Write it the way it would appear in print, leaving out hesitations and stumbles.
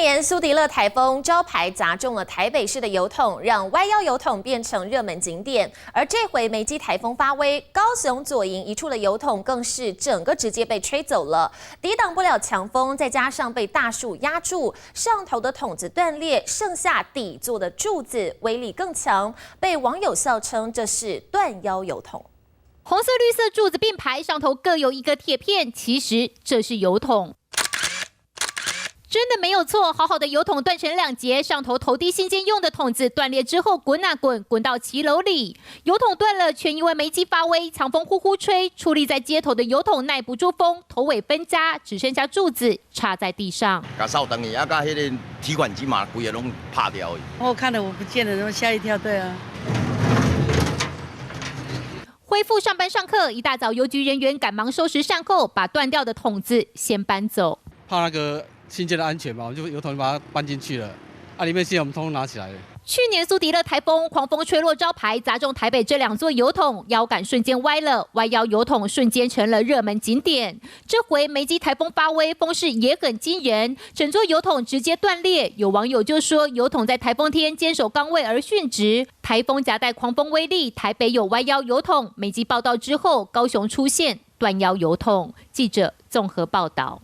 年苏迪勒台风招牌砸中了台北市的邮筒，让歪腰邮筒变成热门景点。而这回梅基台风发威，高雄左营一处的邮筒更是整个直接被吹走了，抵挡不了强风，再加上被大树压住，上头的筒子断裂，剩下底座的柱子威力更强，被网友笑称这是断腰邮筒。红色、绿色柱子并排，上头各有一个铁片，其实这是邮筒。 真的没有错，好好的油桶断成两截，上头投递信件用的筒子断裂之后滚啊滚，滚到骑楼里。油桶断了，全因为梅基发威，强风呼呼吹，矗立在街头的油桶耐不住风，头尾分家，只剩下柱子插在地上。甲扫灯去，啊，甲迄个提款机嘛，规个拢拍掉。我看了我不见了，然后吓一跳，对啊。 恢复上班上课，一大早邮局人员赶忙收拾善后，把断掉的筒子先搬走。怕那个信件的安全嘛，我们就由头把它搬进去了。里面信我们通通拿起来了。去年苏迪勒台风狂风吹落招牌，砸中台北这两座邮筒，腰杆瞬间歪了，歪腰邮筒瞬间成了热门景点。这回梅基台风发威，风势也很惊人，整座邮筒直接断裂。有网友就说，邮筒在台风天坚守岗位而殉职。台风夹带狂风威力，台北有歪腰邮筒。梅基报道之后，高雄出现断腰邮筒。记者综合报道。